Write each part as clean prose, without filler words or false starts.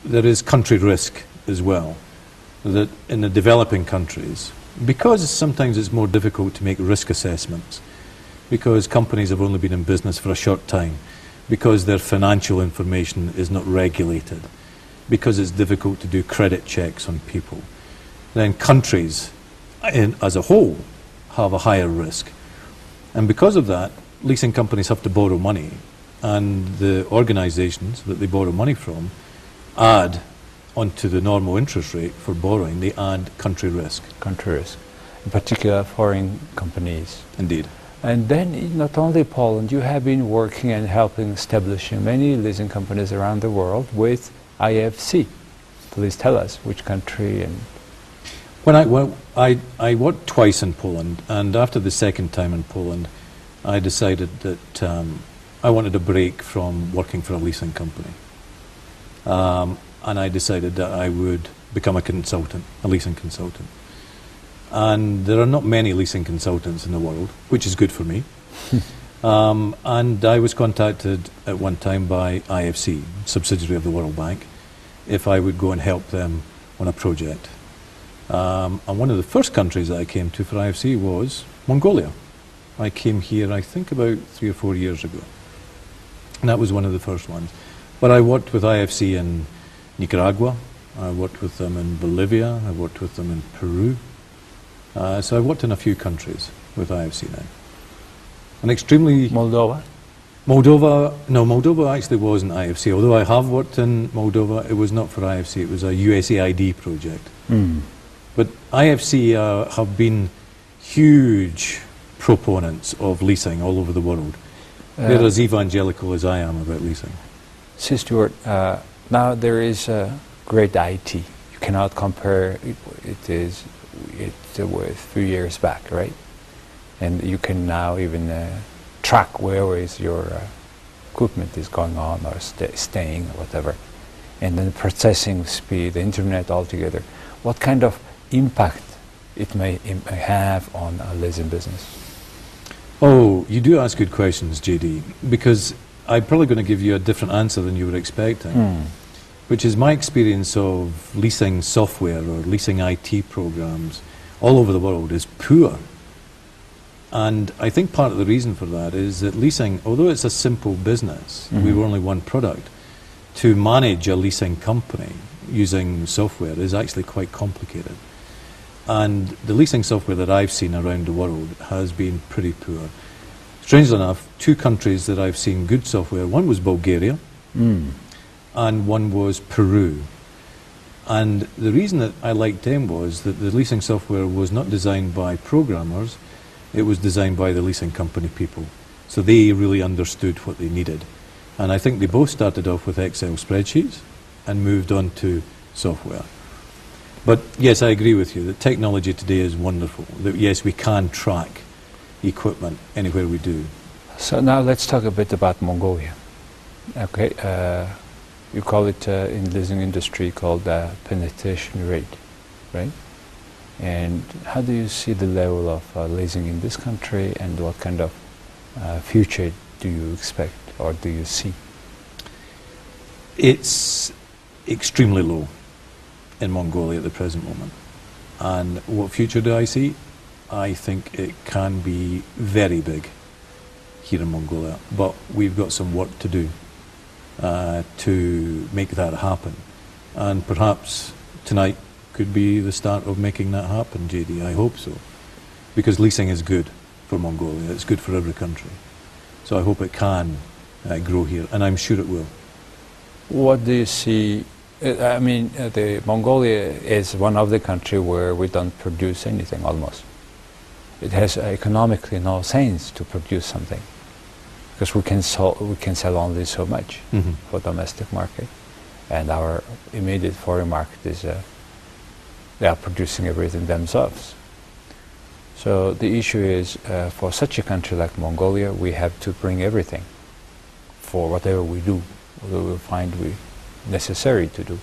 there is country risk as well, that in the developing countries, because sometimes it's more difficult to make risk assessments, because companies have only been in business for a short time, because their financial information is not regulated, because it's difficult to do credit checks on people, then countries as a whole have a higher risk. And because of that, leasing companies have to borrow money, and the organizations that they borrow money from add onto the normal interest rate for borrowing, they add country risk. Country risk, in particular foreign companies. Indeed. And then not only Poland, you have been working and helping establishing many leasing companies around the world with IFC. Please tell us which country and... I worked twice in Poland, and after the second time in Poland, I decided that I wanted a break from working for a leasing company. And I decided that I would become a consultant, a leasing consultant. And there are not many leasing consultants in the world, which is good for me. And I was contacted at one time by IFC, subsidiary of the World Bank, if I would go and help them on a project. And one of the first countries that I came to for IFC was Mongolia. I came here, I think, about 3 or 4 years ago. And that was one of the first ones. But I worked with IFC in Nicaragua, I worked with them in Bolivia, I worked with them in Peru. So I've worked in a few countries with IFC now. An extremely... Moldova? Moldova actually wasn't IFC. Although I have worked in Moldova, it was not for IFC, it was a USAID project. But IFC have been huge proponents of leasing all over the world. They're as evangelical as I am about leasing. See, Stewart, now there is great IT. You cannot compare it with a few years back, right? And you can now even track where is your equipment is going on or staying or whatever. And then processing speed, the internet altogether. What kind of impact it may have on a leasing business? Oh, you do ask good questions, JD, because I'm probably going to give you a different answer than you were expecting, which is my experience of leasing software or leasing IT programs all over the world is poor. And I think part of the reason for that is that leasing, although it's a simple business, we were only one product, to manage a leasing company using software is actually quite complicated. And the leasing software that I've seen around the world has been pretty poor. Strangely enough, 2 countries that I've seen good software, one was Bulgaria, and one was Peru. And the reason that I liked them was that the leasing software was not designed by programmers, it was designed by the leasing company people. So they really understood what they needed. And I think they both started off with Excel spreadsheets and moved on to software. But yes, I agree with you that technology today is wonderful. That yes, we can track equipment anywhere we do. So now let's talk a bit about Mongolia. Okay, you call it in the leasing industry called penetration rate, right? And how do you see the level of leasing in this country, and what kind of future do you expect or do you see? It's extremely low in Mongolia at the present moment. And what future do I see? I think it can be very big here in Mongolia, but we've got some work to do to make that happen. And perhaps tonight could be the start of making that happen, JD. I hope so. Because leasing is good for Mongolia. It's good for every country. So I hope it can grow here, and I'm sure it will. What do you see? I mean, Mongolia is one of the countries where we don't produce anything almost. It has economically no sense to produce something, because we can sell only so much for domestic market, and our immediate foreign market is they are producing everything themselves. So the issue is for such a country like Mongolia, we have to bring everything for whatever we do, whatever we find necessary to do.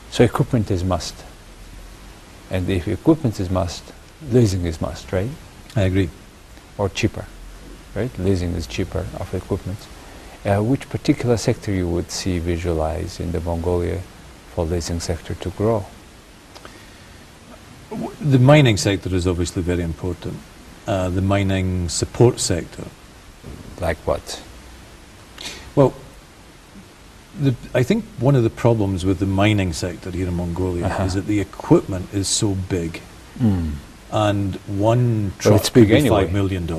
So equipment is must, and if equipment is must, leasing is must, right? I agree. Or cheaper, right? Leasing is cheaper of equipment. which particular sector you would see visualize in the Mongolia for leasing sector to grow? The mining sector is obviously very important. The mining support sector. Like what? Well, I think one of the problems with the mining sector here in Mongolia is that the equipment is so big. And one truck could be anyway. $5 million.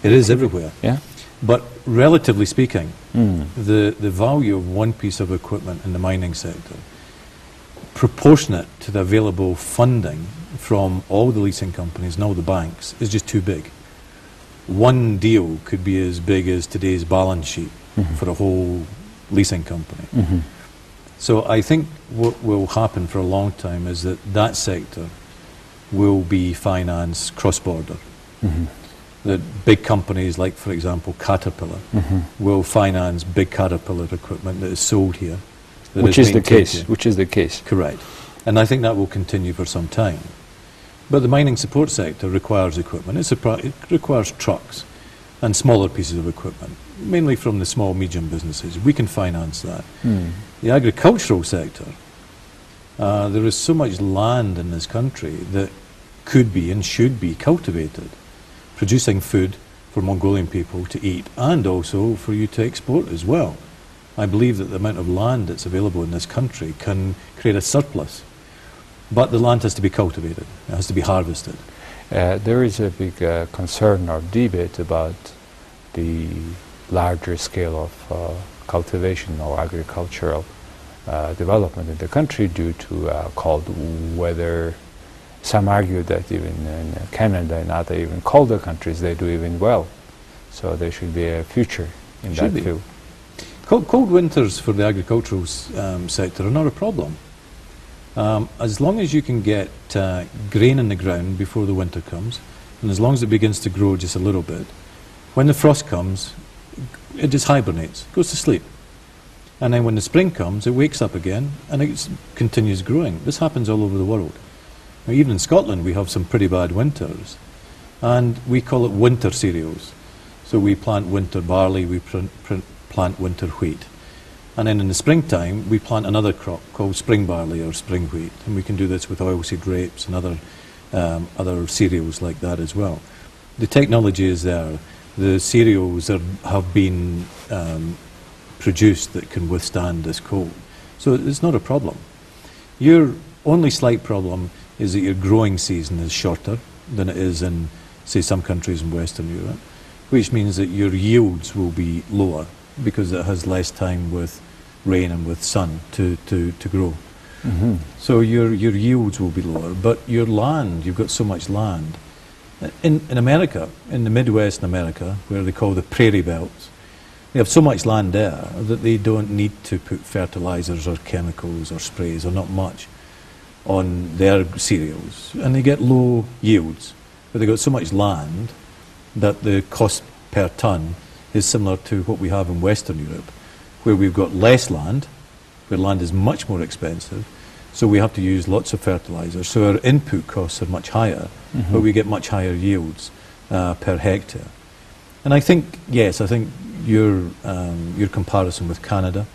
It is everywhere. Yeah. But relatively speaking, the value of one piece of equipment in the mining sector, proportionate to the available funding from all the leasing companies and all the banks, is just too big. One deal could be as big as today's balance sheet for a whole leasing company. So I think what will happen for a long time is that that sector will be financed cross-border. That big companies like, for example, Caterpillar will finance big Caterpillar equipment that is sold here. Which is the case. Which is the case. Correct. And I think that will continue for some time. But the mining support sector requires equipment. It requires trucks and smaller pieces of equipment, mainly from the small, medium businesses. We can finance that. The agricultural sector, there is so much land in this country that could be and should be cultivated, producing food for Mongolian people to eat and also for you to export as well. I believe that the amount of land that's available in this country can create a surplus. But the land has to be cultivated. It has to be harvested. There is a big concern or debate about the larger scale of cultivation or agricultural development in the country due to cold weather. Some argue that even in Canada and other even colder countries they do even well. So there should be a future in that field. Cold winters for the agricultural sector are not a problem. As long as you can get grain in the ground before the winter comes, and as long as it begins to grow just a little bit, when the frost comes, it just hibernates, goes to sleep. And then when the spring comes, it wakes up again and it continues growing. This happens all over the world. Now, even in Scotland, we have some pretty bad winters, and we call it winter cereals. So we plant winter barley, we plant winter wheat. And then in the springtime, we plant another crop called spring barley or spring wheat. And we can do this with oilseed rapes and other cereals like that as well. The technology is there. The cereals have been produced that can withstand this cold. So it's not a problem. Your only slight problem is that your growing season is shorter than it is in, say, some countries in Western Europe, which means that your yields will be lower because it has less time with rain and with sun to grow. So your yields will be lower, but your land, you've got so much land. In America, in the Midwest in America, where they call the prairie belts, they have so much land there that they don't need to put fertilizers or chemicals or sprays, or not much, on their cereals. And they get low yields, but they've got so much land that the cost per ton is similar to what we have in Western Europe, where we've got less land, where land is much more expensive, so we have to use lots of fertilizers. So our input costs are much higher, but we get much higher yields per hectare. And I think, yes, I think your comparison with Canada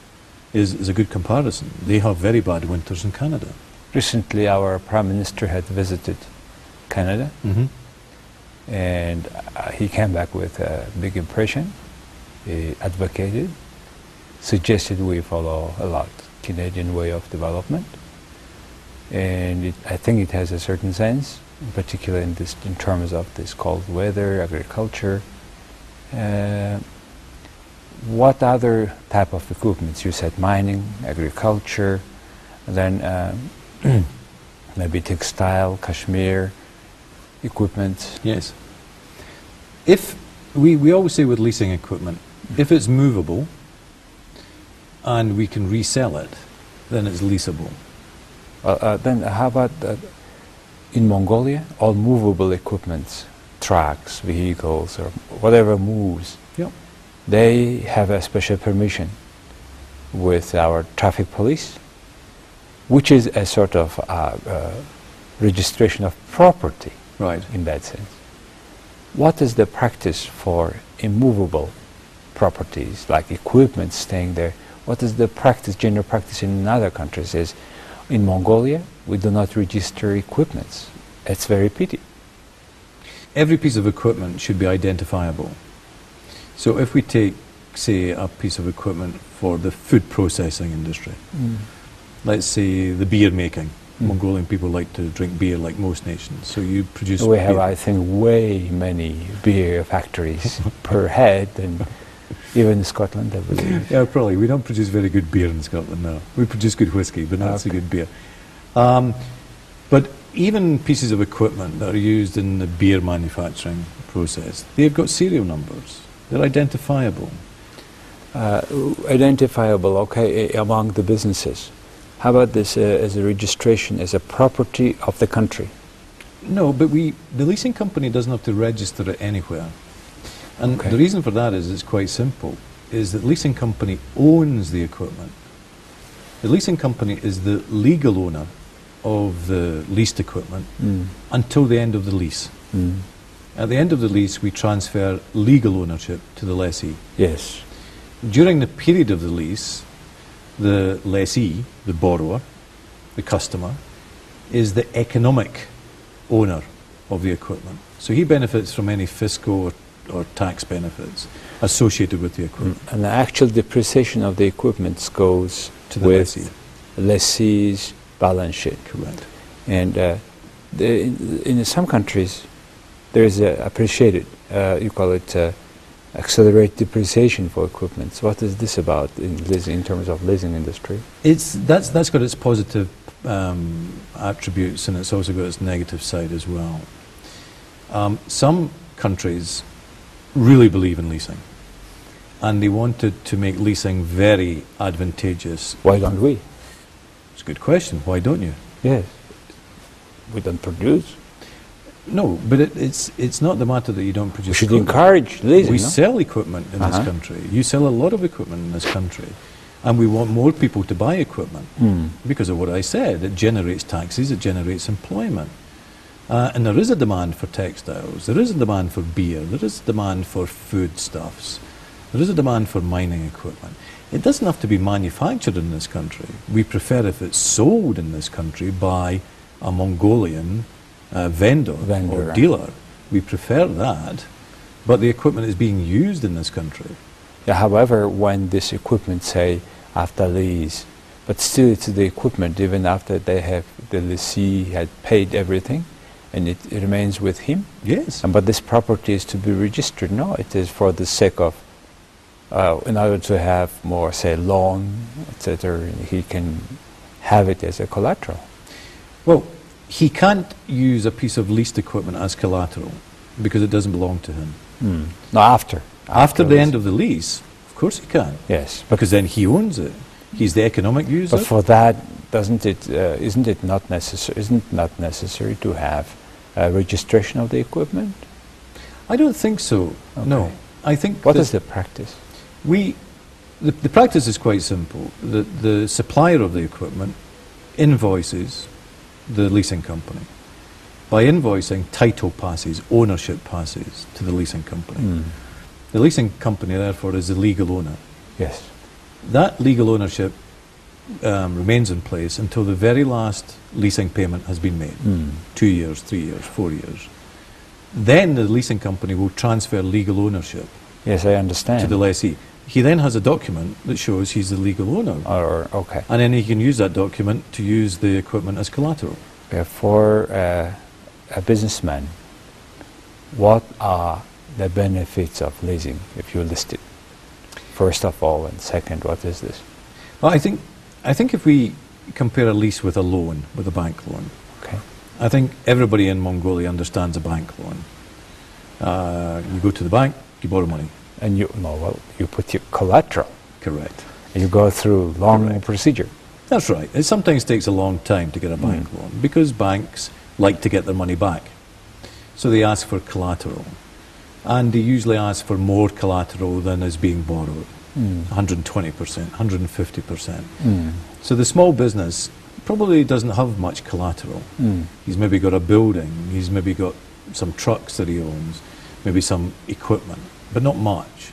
is a good comparison. They have very bad winters in Canada. Recently, our Prime Minister had visited Canada, and he came back with a big impression. He advocated, suggested we follow a lot Canadian way of development, and I think it has a certain sense, in particular in terms of this cold weather, agriculture. What other type of equipments? You said mining, agriculture, then maybe textile, cashmere equipment. Yes. If we always say with leasing equipment, if it's movable and we can resell it, then it's leasable. Then how about in Mongolia, all movable equipments, trucks, vehicles, or whatever moves, they have a special permission with our traffic police, which is a sort of registration of property, right, in that sense. What is the practice for immovable properties, like equipment staying there. What is the practice, general practice in other countries is, in Mongolia, we do not register equipments. It's very pity. Every piece of equipment should be identifiable. So if we take, say, a piece of equipment for the food processing industry, let's say the beer making. Mongolian people like to drink beer like most nations, so you produce We have, beer. I think, way many beer factories per head, and even in Scotland, I believe. Yeah, probably. We don't produce very good beer in Scotland now. We produce good whiskey, but not so good beer. But even pieces of equipment that are used in the beer manufacturing process, they've got serial numbers. They're identifiable. Identifiable, okay, among the businesses. How about this as a registration, as a property of the country? No, but the leasing company doesn't have to register it anywhere. And the reason for that is it's quite simple, is that the leasing company owns the equipment. The leasing company is the legal owner of the leased equipment until the end of the lease. At the end of the lease, we transfer legal ownership to the lessee. Yes. During the period of the lease, the lessee, the borrower, the customer, is the economic owner of the equipment. So he benefits from any fiscal or tax benefits associated with the equipment. And the actual depreciation of the equipment goes To the with lessee. lessee's balance sheet. Correct. And in some countries, there is appreciated, you call it accelerate depreciation for equipment. So what is this about in terms of leasing industry? That's got its positive attributes, and it's also got its negative side as well. Some countries really believe in leasing, and they wanted to make leasing very advantageous. Why don't we? It's a good question. Why don't you? Yes. We don't produce. No, but it's not the matter that you don't produce. We should equipment. encourage leasing. We no? sell equipment in this country. You sell a lot of equipment in this country. And we want more people to buy equipment because of what I said. It generates taxes, it generates employment. And there is a demand for textiles, there is a demand for beer, there is a demand for foodstuffs, there is a demand for mining equipment. It doesn't have to be manufactured in this country. We prefer if it's sold in this country by a Mongolian vendor or dealer. We prefer that, but the equipment is being used in this country. Yeah, however, when this equipment, say, after lease, but still it's the equipment, even after they have, the lessee had paid everything, and it remains with him. Yes. But this property is to be registered. No, it is for the sake of, in order to have more, say, loan, etc., he can have it as a collateral. Well, he can't use a piece of leased equipment as collateral because it doesn't belong to him. No, after. After the end of the lease, of course he can. Yes. Because then he owns it. He's the economic user. But for that, isn't it not necessary to have a registration of the equipment? I don't think so. Okay. No. I think What is the practice? The practice is quite simple. The supplier of the equipment invoices the leasing company. By invoicing, title passes, ownership passes to the leasing company. The leasing company, therefore, is the legal owner. Yes. That legal ownership remains in place until the very last leasing payment has been made. 2 years, 3 years, 4 years. Then the leasing company will transfer legal ownership Yes, I understand. to the lessee. He then has a document that shows he's the legal owner. Okay. And then he can use that document to use the equipment as collateral. For a businessman, what are the benefits of leasing if you list it? First of all, and second, what is this? Well, I think if we compare a lease with a loan, with a bank loan, Okay. I think everybody in Mongolia understands a bank loan. You go to the bank, you borrow money. And you put your collateral. Correct. And you go through long Correct. procedure. That's right. It sometimes takes a long time to get a bank loan because banks like to get their money back. So they ask for collateral. And they usually ask for more collateral than is being borrowed. 120%, 150%. So the small business probably doesn't have much collateral. He's maybe got a building, he's maybe got some trucks that he owns, maybe some equipment, but not much.